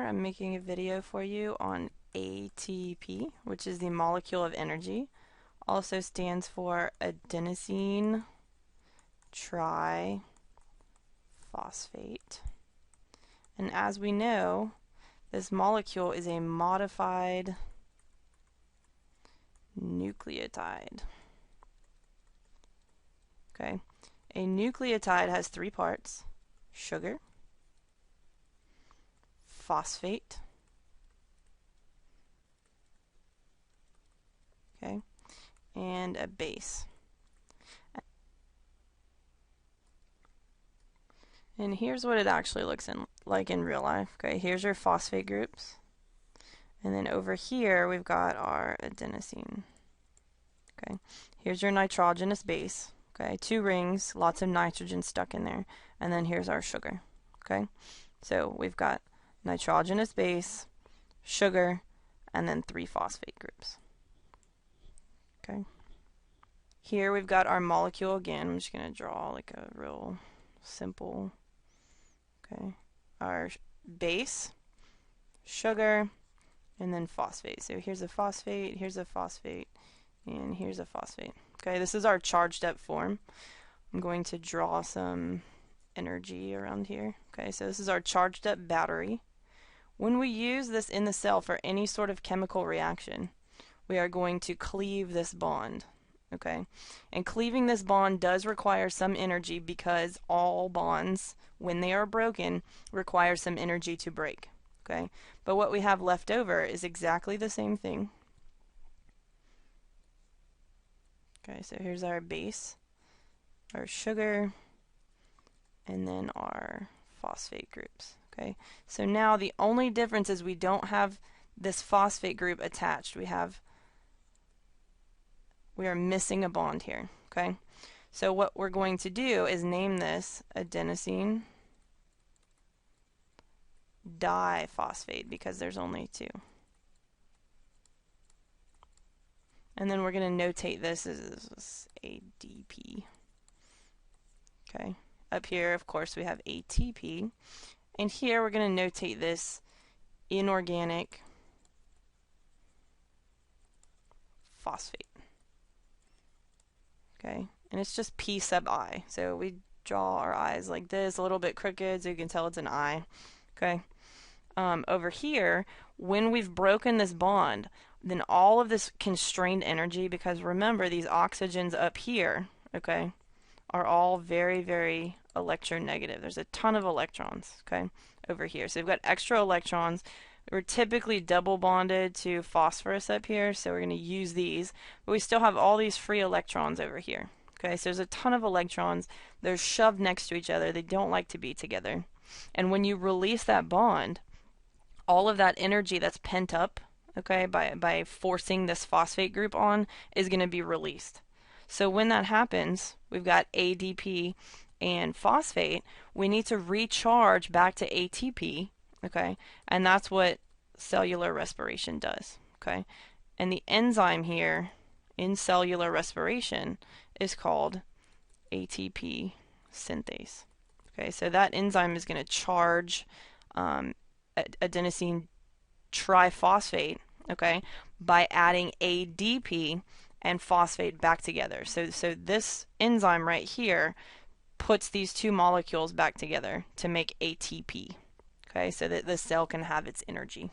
I'm making a video for you on ATP, which is the molecule of energy. Also stands for adenosine triphosphate. And as we know, this molecule is a modified nucleotide. Okay, a nucleotide has three parts: sugar, phosphate, okay, and a base. And here's what it actually looks like in real life. Okay, here's your phosphate groups. And then over here we've got our adenosine. Okay, here's your nitrogenous base. Okay, two rings, lots of nitrogen stuck in there. And then here's our sugar. Okay, so we've got nitrogenous base, sugar, and then three phosphate groups. Okay, here we've got our molecule again. I'm just going to draw like a real simple, okay, our base, sugar, and then phosphate. So here's a phosphate, and here's a phosphate. Okay, this is our charged up form. I'm going to draw some energy around here. Okay, so this is our charged up battery. When we use this in the cell for any sort of chemical reaction, we are going to cleave this bond. Okay, and cleaving this bond does require some energy because all bonds, when they are broken, require some energy to break. Okay, but what we have left over is exactly the same thing. Okay, so here's our base, our sugar, and then our phosphate groups. Okay, so now the only difference is we don't have this phosphate group attached. We are missing a bond here. Okay, so what we're going to do is name this adenosine diphosphate because there's only two. And then we're going to notate this as ADP. Okay, up here of course we have ATP, and here we're going to notate this inorganic phosphate. Okay, and it's just P sub I. So we draw our eyes like this, a little bit crooked so you can tell it's an I. Okay, over here, when we've broken this bond, then all of this constrained energy, because remember these oxygens up here, okay, are all very, very electronegative. There's a ton of electrons, okay, over here. So we've got extra electrons. We're typically double bonded to phosphorus up here, so we're going to use these, but we still have all these free electrons over here. Okay, so there's a ton of electrons. They're shoved next to each other. They don't like to be together. And when you release that bond, all of that energy that's pent up, okay, by forcing this phosphate group on, is going to be released. So when that happens, we've got ADP and phosphate. We need to recharge back to ATP. Okay, and that's what cellular respiration does. Okay, and the enzyme here in cellular respiration is called ATP synthase. Okay, so that enzyme is going to charge adenosine triphosphate, okay, by adding ADP and phosphate back together. So this enzyme right here puts these two molecules back together to make ATP. Okay, so that the cell can have its energy.